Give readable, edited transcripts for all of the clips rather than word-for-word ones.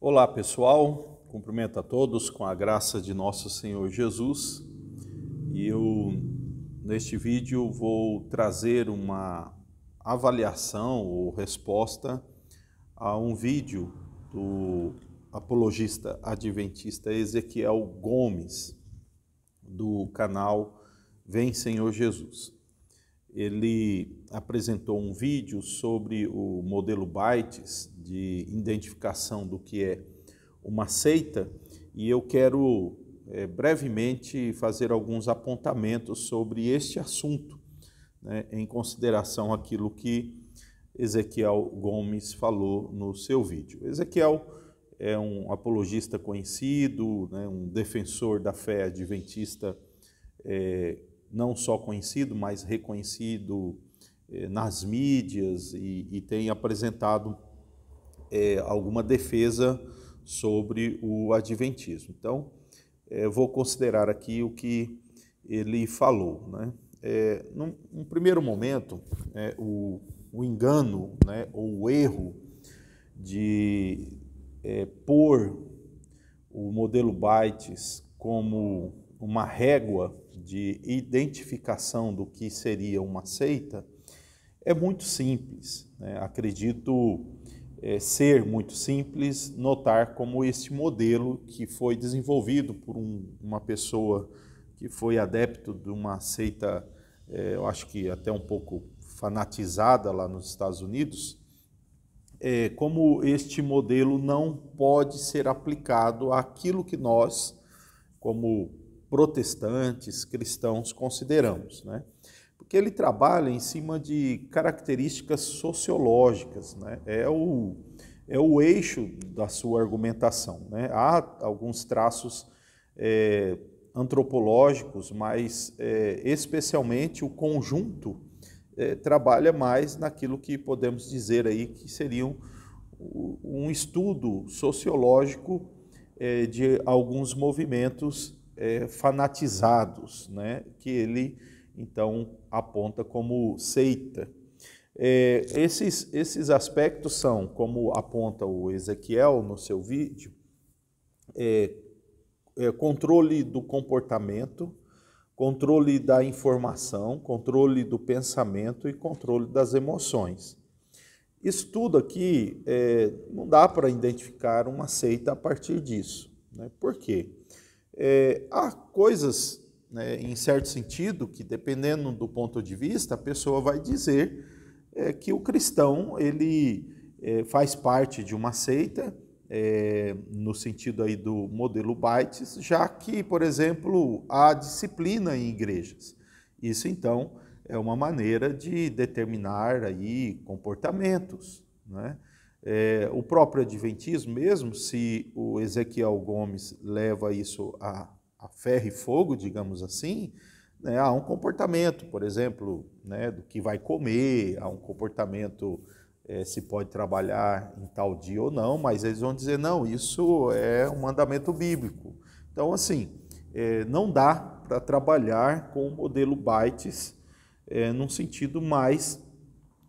Olá pessoal, cumprimento a todos com a graça de nosso Senhor Jesus e eu neste vídeo vou trazer uma avaliação ou resposta a um vídeo do apologista adventista Ezequiel Gomes do canal Vem Senhor Jesus. Ele apresentou um vídeo sobre o modelo Bytes de identificação do que é uma seita e eu quero brevemente fazer alguns apontamentos sobre este assunto, né, em consideração aquilo que Ezequiel Gomes falou no seu vídeo. Ezequiel é um apologista conhecido, né, um defensor da fé adventista, não só conhecido, mas reconhecido nas mídias e tem apresentado alguma defesa sobre o adventismo. Então, vou considerar aqui o que ele falou, né? Num primeiro momento, o engano, né, ou o erro de pôr o modelo Bytes como uma régua de identificação do que seria uma seita é muito simples, né? Acredito ser muito simples notar como este modelo que foi desenvolvido por uma pessoa que foi adepto de uma seita, eu acho que até um pouco fanatizada lá nos Estados Unidos, como este modelo não pode ser aplicado àquilo que nós, como protestantes, cristãos, consideramos, né? Porque ele trabalha em cima de características sociológicas, né? É o eixo da sua argumentação, né? Há alguns traços antropológicos, mas especialmente o conjunto trabalha mais naquilo que podemos dizer aí que seria um estudo sociológico de alguns movimentos fanatizados, né, que ele então aponta como seita. Esses aspectos são, como aponta o Ezequiel no seu vídeo, controle do comportamento, controle da informação, controle do pensamento e controle das emoções. Isso tudo aqui não dá para identificar uma seita a partir disso, né? Por quê? Há coisas, né, em certo sentido, que dependendo do ponto de vista, a pessoa vai dizer que o cristão ele faz parte de uma seita, no sentido aí do modelo Bytes, já que, por exemplo, há disciplina em igrejas. Isso, então, é uma maneira de determinar aí comportamentos, né? O próprio adventismo mesmo, se o Ezequiel Gomes leva isso a ferro e fogo, digamos assim, né, há um comportamento, por exemplo, né, do que vai comer, há um comportamento, se pode trabalhar em tal dia ou não, mas eles vão dizer, não, isso é um mandamento bíblico. Então, assim, não dá para trabalhar com o modelo Bytes num sentido mais,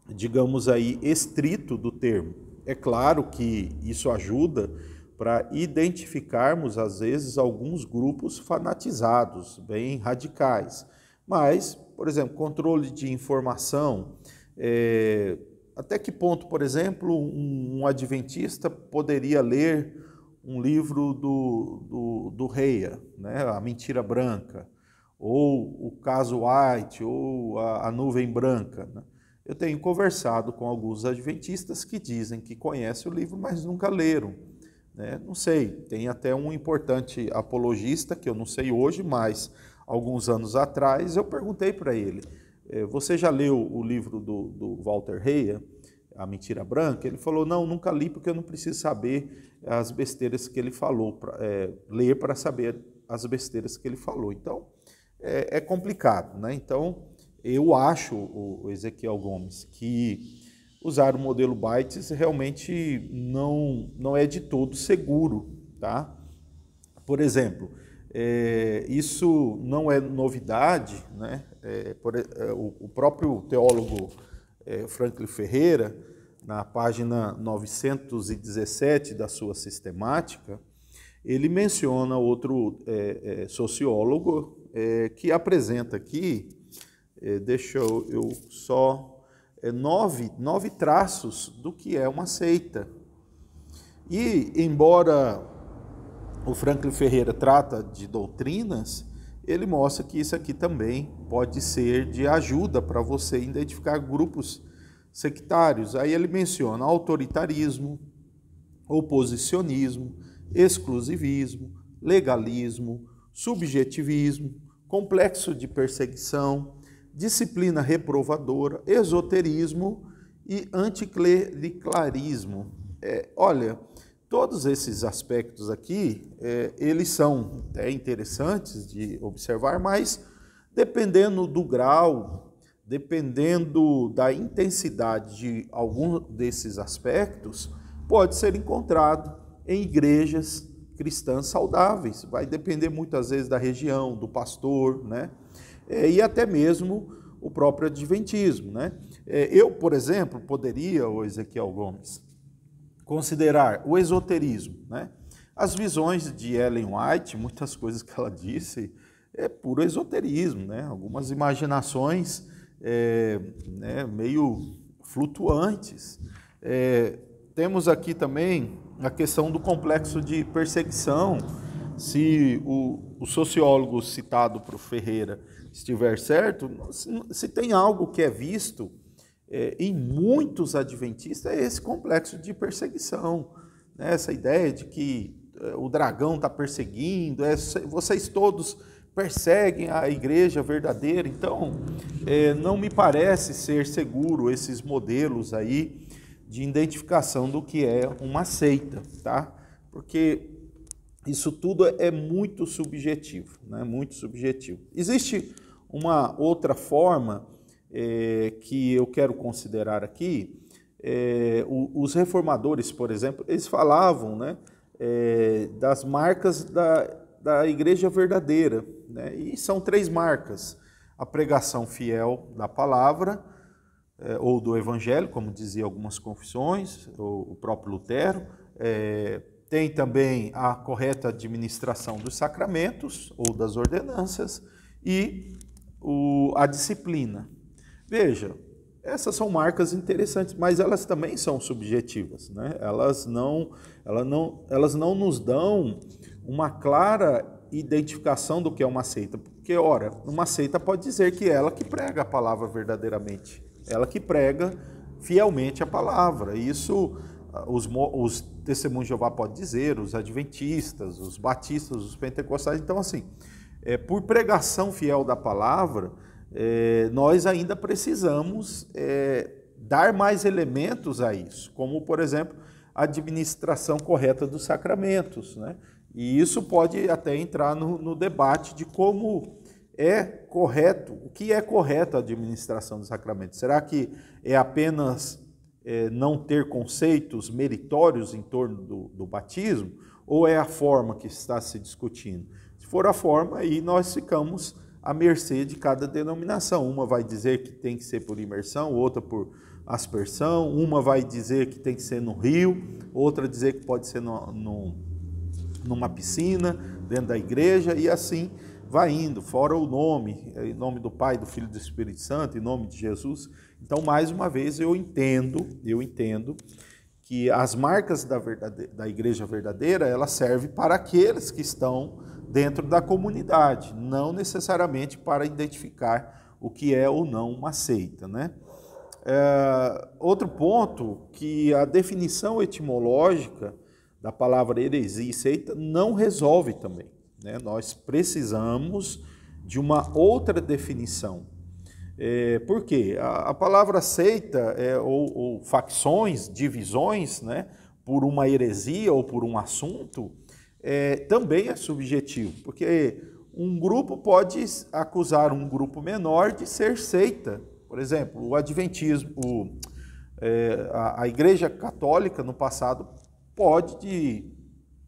digamos aí, estrito do termo. É claro que isso ajuda para identificarmos, às vezes, alguns grupos fanatizados, bem radicais. Mas, por exemplo, controle de informação, até que ponto, por exemplo, um adventista poderia ler um livro do Reia, né, A Mentira Branca, ou o Caso White, ou a Nuvem Branca, né? Eu tenho conversado com alguns adventistas que dizem que conhecem o livro, mas nunca leram, né? Não sei, tem até um importante apologista, que eu não sei hoje, mas alguns anos atrás eu perguntei para ele, você já leu o livro do Walter Reia, A Mentira Branca? Ele falou, não, nunca li porque eu não preciso saber as besteiras que ele falou, ler para saber as besteiras que ele falou. Então, é complicado, né? Então, eu acho, o Ezequiel Gomes, que usar o modelo Bytes realmente não é de todo seguro, tá? Por exemplo, isso não é novidade, né? O próprio teólogo Franklin Ferreira, na página 917 da sua sistemática, ele menciona outro sociólogo que apresenta aqui, deixa eu só, nove traços do que é uma seita. E, embora o Franklin Ferreira trata de doutrinas, ele mostra que isso aqui também pode ser de ajuda para você identificar grupos sectários. Aí ele menciona autoritarismo, oposicionismo, exclusivismo, legalismo, subjetivismo, complexo de perseguição, disciplina reprovadora, esoterismo e anticlericalismo. Olha, todos esses aspectos aqui, eles são até interessantes de observar, mas dependendo do grau, dependendo da intensidade de algum desses aspectos, pode ser encontrado em igrejas cristãs saudáveis. Vai depender muitas vezes da região, do pastor, né? E até mesmo o próprio adventismo, né? Eu, por exemplo, poderia, o Ezequiel Gomes, considerar o esoterismo, né? As visões de Ellen White, muitas coisas que ela disse, é puro esoterismo, né? Algumas imaginações né, meio flutuantes. Temos aqui também a questão do complexo de perseguição. Se o sociólogo citado por Ferreira estiver certo, se tem algo que é visto em muitos adventistas, é esse complexo de perseguição, né? Essa ideia de que o dragão está perseguindo, vocês todos perseguem a igreja verdadeira. Então, não me parece ser seguro esses modelos aí de identificação do que é uma seita, tá? Porque isso tudo é muito subjetivo, né? Muito subjetivo. Existe uma outra forma que eu quero considerar aqui. Os reformadores, por exemplo, eles falavam, né, das marcas da igreja verdadeira, né? E são 3 marcas: a pregação fiel da palavra, ou do evangelho, como dizia algumas confissões, o próprio Lutero. Tem também a correta administração dos sacramentos ou das ordenanças e a disciplina. Veja, essas são marcas interessantes, mas elas também são subjetivas, né? Elas não nos dão uma clara identificação do que é uma seita, porque, ora, uma seita pode dizer que é ela que prega a palavra verdadeiramente, ela que prega fielmente a palavra. Isso os testemunhos de Jeová podem dizer, os adventistas, os batistas, os pentecostais. Então, assim, por pregação fiel da palavra, nós ainda precisamos dar mais elementos a isso, como, por exemplo, a administração correta dos sacramentos, né? E isso pode até entrar no debate de como é correto, o que é correto a administração dos sacramentos. Será que é apenas não ter conceitos meritórios em torno do batismo, ou é a forma que está se discutindo? Se for a forma, aí nós ficamos à mercê de cada denominação. Uma vai dizer que tem que ser por imersão, outra por aspersão, uma vai dizer que tem que ser no rio, outra dizer que pode ser numa piscina, dentro da igreja, e assim vai indo, fora o nome, em nome do Pai, do Filho e do Espírito Santo, em nome de Jesus. Então, mais uma vez, eu entendo que as marcas da igreja verdadeira, ela serve para aqueles que estão dentro da comunidade, não necessariamente para identificar o que é ou não uma seita, né? Outro ponto, que a definição etimológica da palavra heresia e seita não resolve também, né? Nós precisamos de uma outra definição. Por quê? A palavra seita ou facções, divisões, né, por uma heresia ou por um assunto, também é subjetivo, porque um grupo pode acusar um grupo menor de ser seita. Por exemplo, o adventismo, a Igreja Católica no passado pode,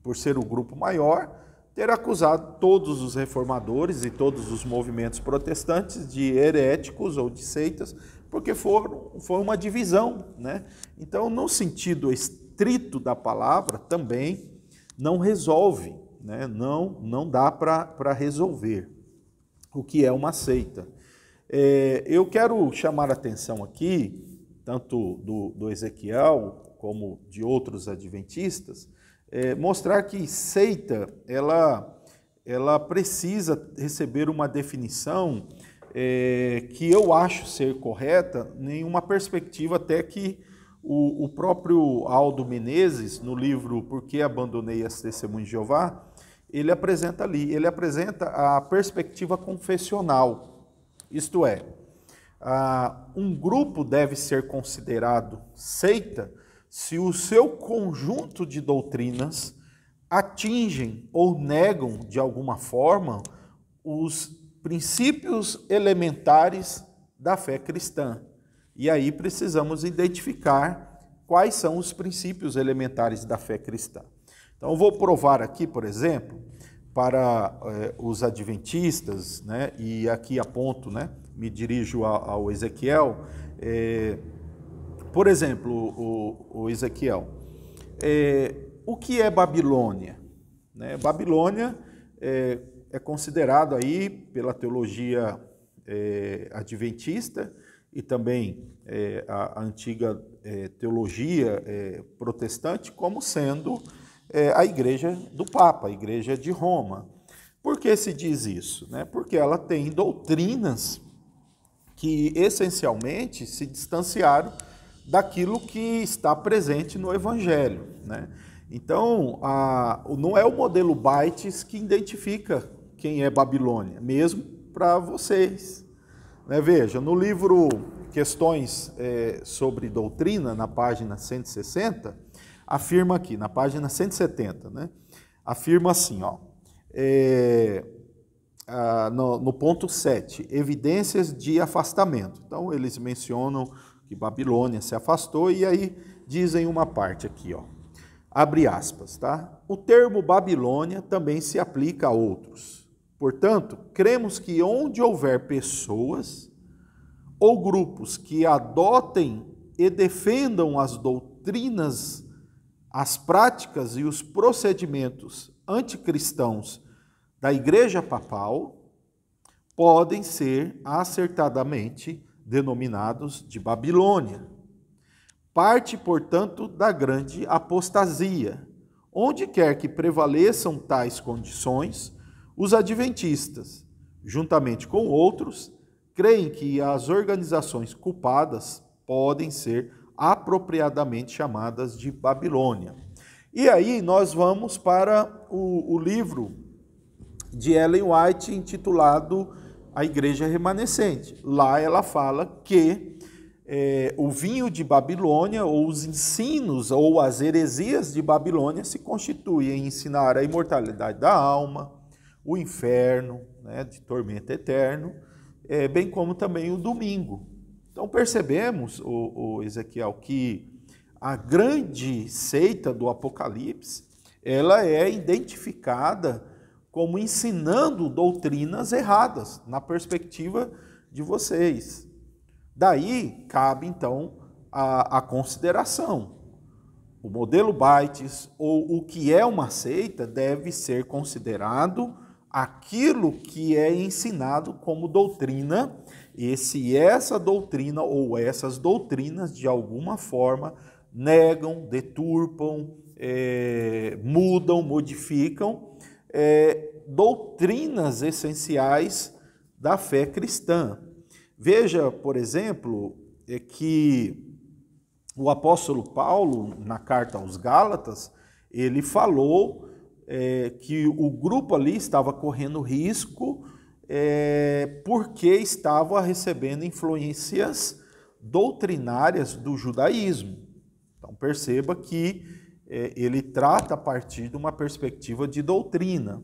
por ser o grupo maior, ter acusado todos os reformadores e todos os movimentos protestantes de heréticos ou de seitas, porque foi uma divisão, né? Então, no sentido estrito da palavra, também não resolve, né? Não dá para resolver o que é uma seita. Eu quero chamar a atenção aqui, tanto do Ezequiel como de outros adventistas, mostrar que seita, ela precisa receber uma definição que eu acho ser correta, em uma perspectiva até que o próprio Aldo Menezes, no livro Por que Abandonei as Testemunhas de Jeová, ele apresenta ali, ele apresenta a perspectiva confessional, isto é, um grupo deve ser considerado seita se o seu conjunto de doutrinas atingem ou negam, de alguma forma, os princípios elementares da fé cristã. E aí precisamos identificar quais são os princípios elementares da fé cristã. Então, eu vou provar aqui, por exemplo, para os adventistas, né, e aqui aponto, né, me dirijo ao Ezequiel. Por exemplo, o Ezequiel, o que é Babilônia? Né? Babilônia é considerado aí pela teologia adventista e também a antiga teologia protestante como sendo a igreja do Papa, a igreja de Roma. Por que se diz isso? Né? Porque ela tem doutrinas que essencialmente se distanciaram daquilo que está presente no Evangelho, né? Então, não é o modelo Bates que identifica quem é Babilônia, mesmo para vocês, né? Veja, no livro Questões sobre Doutrina, na página 160, afirma aqui, na página 170, né? Afirma assim, ó, no ponto 7, evidências de afastamento. Então, eles mencionam que Babilônia se afastou, e aí dizem uma parte aqui, ó, abre aspas, tá? O termo Babilônia também se aplica a outros. Portanto, cremos que onde houver pessoas ou grupos que adotem e defendam as doutrinas, as práticas e os procedimentos anticristãos da Igreja Papal, podem ser acertadamente denominados de Babilônia. Parte, portanto, da grande apostasia. Onde quer que prevaleçam tais condições, os adventistas, juntamente com outros, creem que as organizações culpadas podem ser apropriadamente chamadas de Babilônia. E aí nós vamos para o livro de Ellen White intitulado A Igreja Remanescente. Lá ela fala que o vinho de Babilônia, ou os ensinos, ou as heresias de Babilônia se constituem em ensinar a imortalidade da alma, o inferno, né, de tormento eterno, bem como também o domingo. Então percebemos, o Ezequiel, que a grande seita do Apocalipse, ela é identificada como ensinando doutrinas erradas, na perspectiva de vocês. Daí cabe, então, a consideração. O modelo Bates, ou o que é uma seita, deve ser considerado aquilo que é ensinado como doutrina, e se essa doutrina ou essas doutrinas, de alguma forma, negam, deturpam, mudam, modificam doutrinas essenciais da fé cristã. Veja, por exemplo, que o apóstolo Paulo, na carta aos Gálatas, ele falou que o grupo ali estava correndo risco porque estava recebendo influências doutrinárias do judaísmo. Então perceba que ele trata a partir de uma perspectiva de doutrina.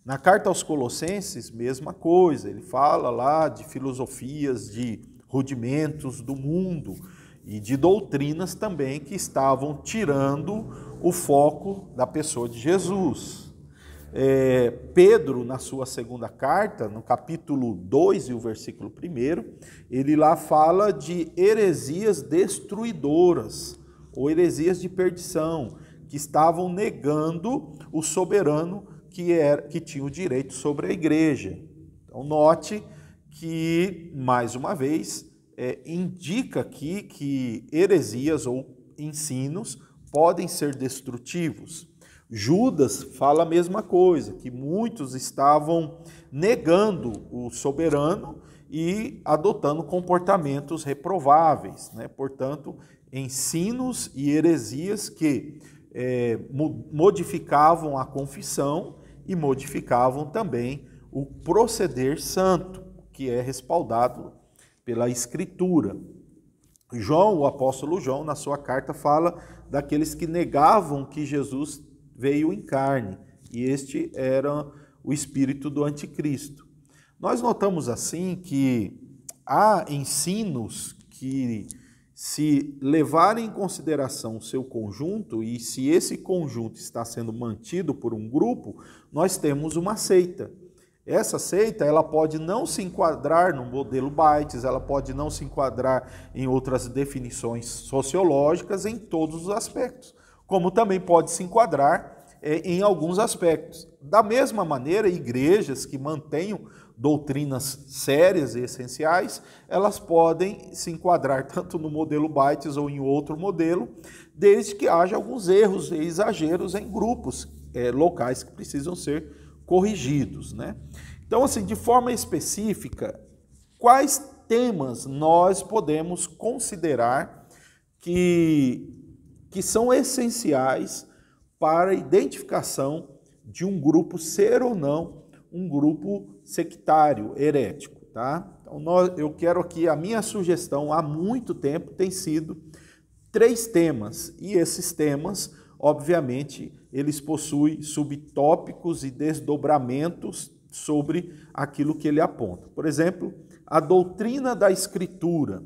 Na carta aos Colossenses, mesma coisa, ele fala lá de filosofias, de rudimentos do mundo e de doutrinas também que estavam tirando o foco da pessoa de Jesus. Pedro, na sua segunda carta, no capítulo 2 e o versículo 1, ele lá fala de heresias destruidoras, ou heresias de perdição, que estavam negando o soberano que tinha o direito sobre a igreja. Então, note que, mais uma vez, indica aqui que heresias ou ensinos podem ser destrutivos. Judas fala a mesma coisa, que muitos estavam negando o soberano e adotando comportamentos reprováveis, né? Portanto, ensinos e heresias que modificavam a confissão e modificavam também o proceder santo, que é respaldado pela Escritura. João, o apóstolo João, na sua carta, fala daqueles que negavam que Jesus veio em carne, e este era o espírito do anticristo. Nós notamos assim que há ensinos que, se levarem em consideração o seu conjunto, e se esse conjunto está sendo mantido por um grupo, nós temos uma seita. Essa seita, ela pode não se enquadrar no modelo Bates, ela pode não se enquadrar em outras definições sociológicas em todos os aspectos, como também pode se enquadrar em alguns aspectos. Da mesma maneira, igrejas que mantenham doutrinas sérias e essenciais, elas podem se enquadrar tanto no modelo Bates ou em outro modelo, desde que haja alguns erros e exageros em grupos locais que precisam ser corrigidos, né? Então, assim, de forma específica, quais temas nós podemos considerar que são essenciais para a identificação de um grupo ser ou não um grupo sectário, herético, tá? Então, eu quero aqui, a minha sugestão há muito tempo tem sido 3 temas, e esses temas, obviamente, eles possuem subtópicos e desdobramentos sobre aquilo que ele aponta. Por exemplo, a doutrina da Escritura.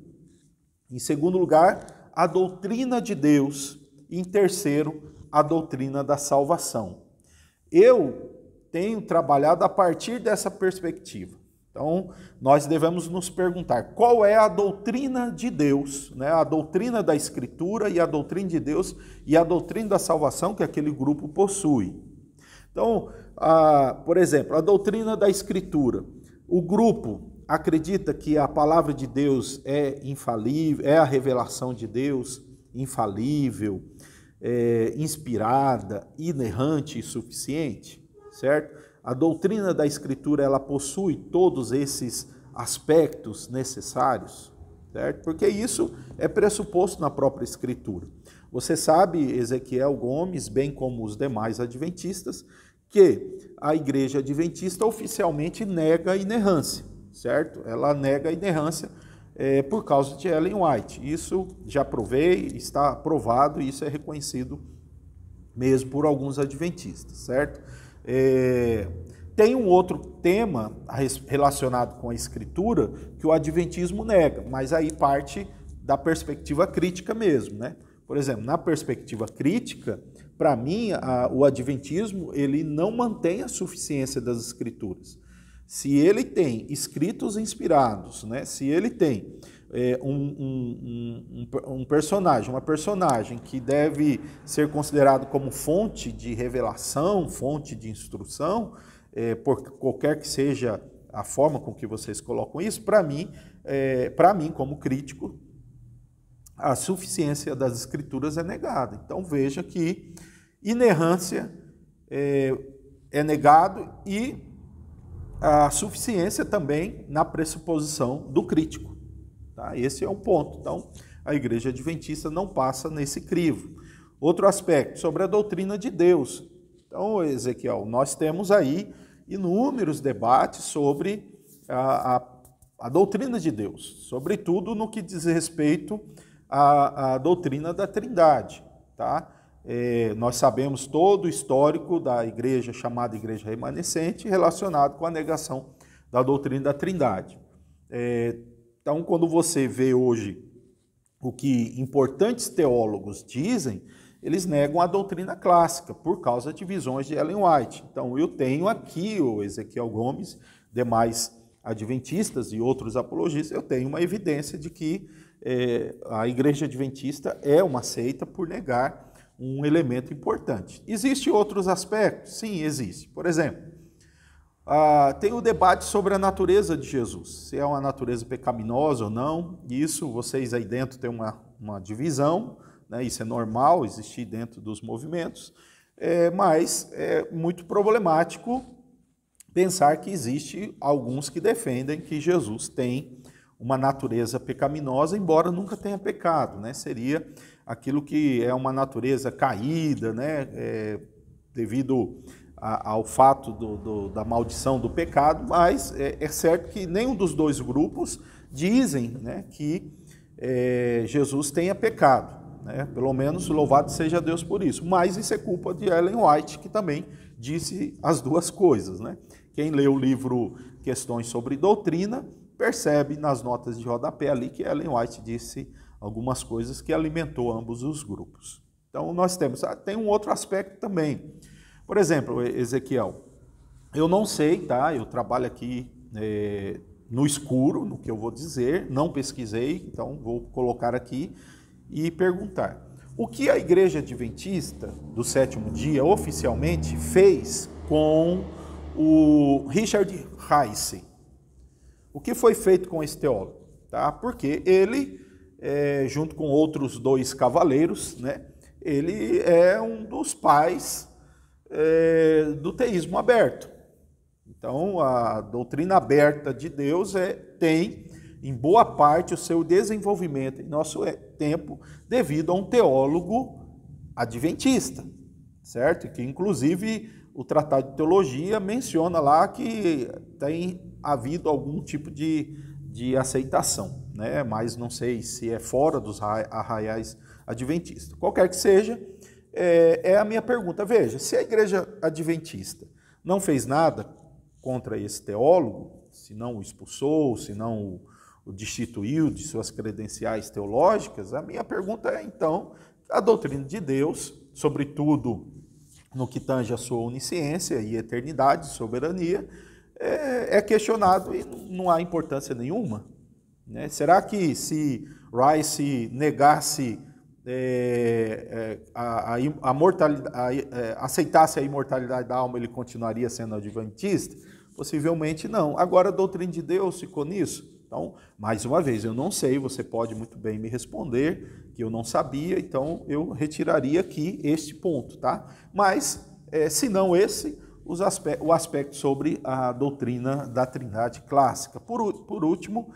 Em segundo lugar, a doutrina de Deus. E em terceiro, a doutrina da salvação. Eu tenho trabalhado a partir dessa perspectiva. Então, nós devemos nos perguntar qual é a doutrina de Deus, né? A doutrina da Escritura e a doutrina de Deus e a doutrina da salvação que aquele grupo possui. Então, por exemplo, a doutrina da Escritura. O grupo acredita que a palavra de Deus é infalível, é a revelação de Deus, infalível, inspirada, inerrante e suficiente, certo? A doutrina da Escritura, ela possui todos esses aspectos necessários, certo? Porque isso é pressuposto na própria Escritura. Você sabe, Ezequiel Gomes, bem como os demais adventistas, que a igreja adventista oficialmente nega a inerrância, certo? Ela nega a inerrância por causa de Ellen White. Isso já provei, está provado e isso é reconhecido mesmo por alguns adventistas, certo? Tem um outro tema relacionado com a Escritura que o adventismo nega, mas aí parte da perspectiva crítica mesmo, né? Por exemplo, na perspectiva crítica, para mim, o adventismo ele não mantém a suficiência das Escrituras. Se ele tem escritos inspirados, né? Se ele tem um personagem, uma personagem que deve ser considerado como fonte de revelação, fonte de instrução, por qualquer que seja a forma com que vocês colocam isso, para mim, como crítico, a suficiência das Escrituras é negada. Então veja que inerrância é negado e a suficiência também na pressuposição do crítico. Tá? Esse é um ponto. Então, a igreja adventista não passa nesse crivo. Outro aspecto, sobre a doutrina de Deus. Então, Ezequiel, nós temos aí inúmeros debates sobre a doutrina de Deus, sobretudo no que diz respeito à doutrina da Trindade. Tá? Nós sabemos todo o histórico da igreja chamada Igreja Remanescente relacionado com a negação da doutrina da Trindade. Então, quando você vê hoje o que importantes teólogos dizem, eles negam a doutrina clássica por causa de visões de Ellen White. Então, eu tenho aqui o Ezequiel Gomes, demais adventistas e outros apologistas, eu tenho uma evidência de que a Igreja Adventista é uma seita por negar um elemento importante. Existem outros aspectos? Sim, existe. Por exemplo, tem o debate sobre a natureza de Jesus, se é uma natureza pecaminosa ou não. Isso, vocês aí dentro têm uma divisão, né? Isso é normal existir dentro dos movimentos, mas é muito problemático pensar que existe alguns que defendem que Jesus tem uma natureza pecaminosa, embora nunca tenha pecado, né? Seria aquilo que é uma natureza caída, né? Devido ao fato da maldição do pecado, mas é certo que nenhum dos dois grupos dizem, né, que Jesus tenha pecado, né? Pelo menos louvado seja Deus por isso, mas isso é culpa de Ellen White, que também disse as duas coisas, né? Quem lê o livro Questões sobre Doutrina percebe nas notas de rodapé ali que Ellen White disse algumas coisas que alimentou ambos os grupos. Então nós tem um outro aspecto também. Por exemplo, Ezequiel, eu não sei, tá? Eu trabalho aqui no escuro, no que eu vou dizer, não pesquisei, então vou colocar aqui e perguntar. O que a Igreja Adventista do Sétimo Dia oficialmente fez com o Richard Rice? O que foi feito com esse teólogo? Tá? Porque ele, junto com outros dois cavaleiros, né, ele é um dos pais do teísmo aberto. Então, a doutrina aberta de Deus tem, em boa parte, o seu desenvolvimento em nosso tempo devido a um teólogo adventista, certo? Que, inclusive, o Tratado de Teologia menciona lá que tem havido algum tipo de aceitação, né? Mas não sei se é fora dos arraiais adventistas. Qualquer que seja, é a minha pergunta. Veja, se a Igreja Adventista não fez nada contra esse teólogo, se não o expulsou, se não o destituiu de suas credenciais teológicas, a minha pergunta é, então, a doutrina de Deus, sobretudo no que tange a sua onisciência e eternidade, soberania, é questionado e não há importância nenhuma, né? Será que se Rice negasse aceitasse a imortalidade da alma, ele continuaria sendo adventista? Possivelmente não. Agora a doutrina de Deus ficou nisso? Então, mais uma vez, eu não sei, você pode muito bem me responder que eu não sabia, então eu retiraria aqui este ponto, tá? Mas, se não esse, o aspecto sobre a doutrina da Trindade clássica. Por último,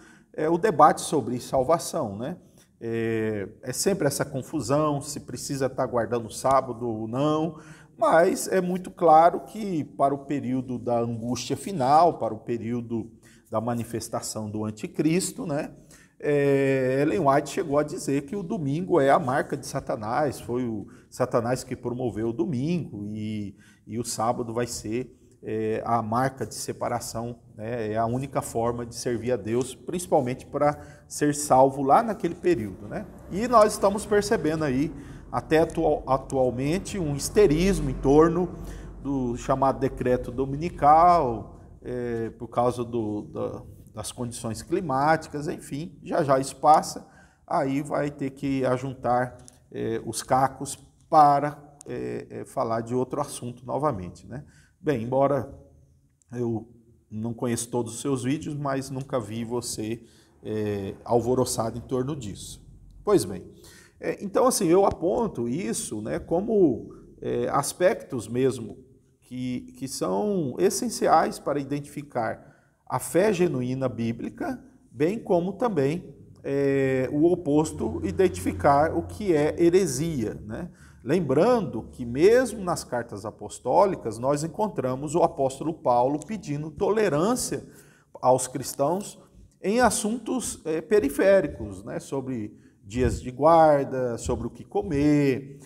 o debate sobre salvação, né? É sempre essa confusão, se precisa estar guardando o sábado ou não, mas é muito claro que para o período da angústia final, para o período da manifestação do anticristo, né, Ellen White chegou a dizer que o domingo é a marca de Satanás, foi o Satanás que promoveu o domingo e o sábado vai ser a marca de separação, né, é a única forma de servir a Deus, principalmente para ser salvo lá naquele período, né? E nós estamos percebendo aí, até atualmente, um histerismo em torno do chamado decreto dominical, por causa das condições climáticas, enfim, já isso passa, aí vai ter que ajuntar os cacos para falar de outro assunto novamente, né? Bem, embora eu não conheça todos os seus vídeos, mas nunca vi você alvoroçado em torno disso. Pois bem, então assim, eu aponto isso, né, como aspectos mesmo que são essenciais para identificar a fé genuína bíblica, bem como também o oposto, identificar o que é heresia, né? Lembrando que mesmo nas cartas apostólicas nós encontramos o apóstolo Paulo pedindo tolerância aos cristãos em assuntos periféricos, né? Sobre dias de guarda, sobre o que comer,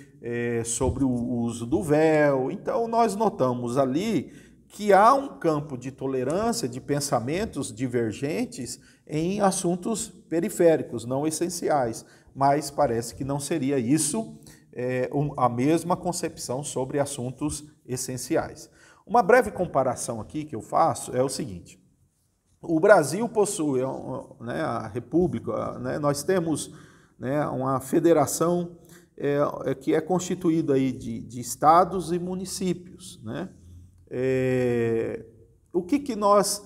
sobre o uso do véu. Então nós notamos ali que há um campo de tolerância, de pensamentos divergentes em assuntos periféricos, não essenciais, mas parece que não seria isso a mesma concepção sobre assuntos essenciais. Uma breve comparação aqui que eu faço é o seguinte: o Brasil possui, né, a República, né, nós temos, né, uma federação que é constituída aí de estados e municípios, né? O que nós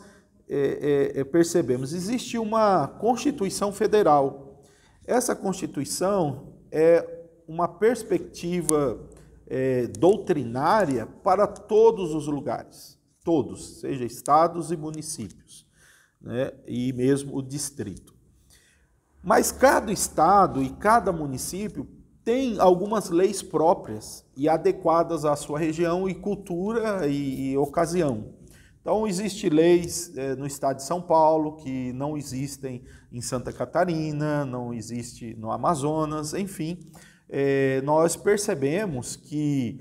percebemos? Existe uma Constituição Federal. Essa Constituição é uma perspectiva doutrinária para todos os lugares, todos, seja estados e municípios, né, e mesmo o distrito. Mas cada estado e cada município tem algumas leis próprias e adequadas à sua região e cultura e ocasião. Então, existem leis no estado de São Paulo que não existem em Santa Catarina, não existe no Amazonas, enfim. Nós percebemos que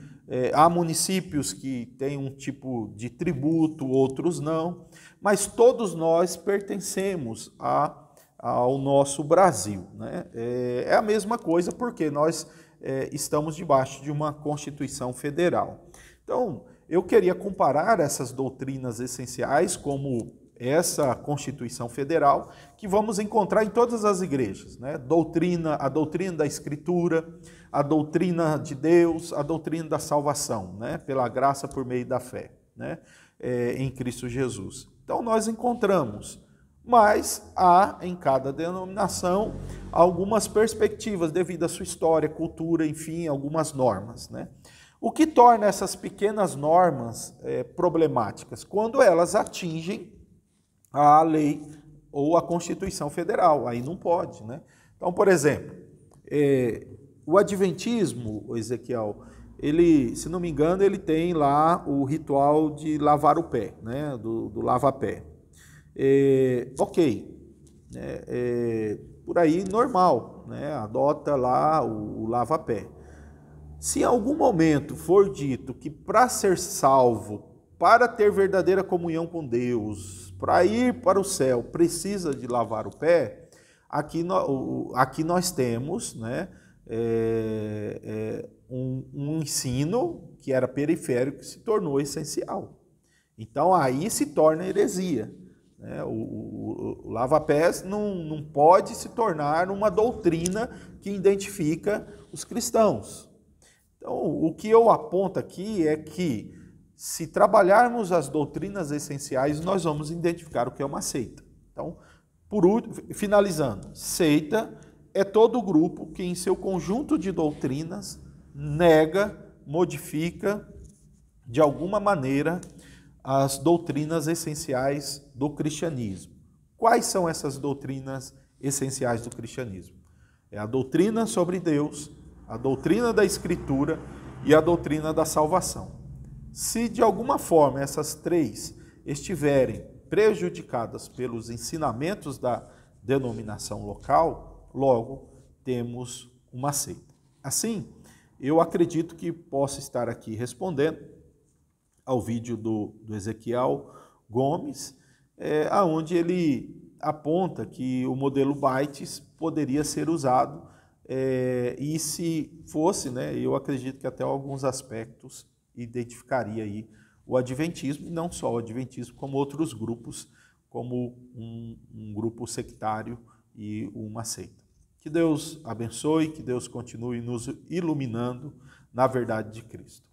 há municípios que têm um tipo de tributo, outros não, mas todos nós pertencemos ao nosso Brasil, né? É a mesma coisa porque nós estamos debaixo de uma Constituição Federal. Então, eu queria comparar essas doutrinas essenciais como essa Constituição Federal que vamos encontrar em todas as igrejas, né? A doutrina da Escritura, a doutrina de Deus, a doutrina da salvação, né? Pela graça por meio da fé, né? Em Cristo Jesus. Então nós encontramos, mas há em cada denominação algumas perspectivas devido à sua história, cultura, enfim, algumas normas, né? O que torna essas pequenas normas problemáticas? Quando elas atingem a lei ou a Constituição Federal, aí não pode, né? Então, por exemplo, o Adventismo, o Ezequiel, ele, se não me engano, ele tem lá o ritual de lavar o pé, né? Do lava-pé. Ok, por aí normal, né? Adota lá o lava-pé. Se em algum momento for dito que para ser salvo, para ter verdadeira comunhão com Deus, para ir para o céu, precisa de lavar o pé, aqui nós temos, né, um ensino que era periférico que se tornou essencial. Então aí se torna heresia. Né? O lava-pés não pode se tornar uma doutrina que identifica os cristãos. Então, o que eu aponto aqui é que, se trabalharmos as doutrinas essenciais, nós vamos identificar o que é uma seita. Então, finalizando, seita é todo grupo que, em seu conjunto de doutrinas, nega, modifica, de alguma maneira, as doutrinas essenciais do cristianismo. Quais são essas doutrinas essenciais do cristianismo? É a doutrina sobre Deus, a doutrina da Escritura e a doutrina da salvação. Se de alguma forma essas três estiverem prejudicadas pelos ensinamentos da denominação local, logo temos uma seita. Assim, eu acredito que posso estar aqui respondendo ao vídeo do Ezequiel Gomes, onde ele aponta que o modelo Bytes poderia ser usado e se fosse, né, eu acredito que até alguns aspectos identificaria aí o adventismo, e não só o adventismo, como outros grupos, como um grupo sectário e uma seita. Que Deus abençoe, que Deus continue nos iluminando na verdade de Cristo.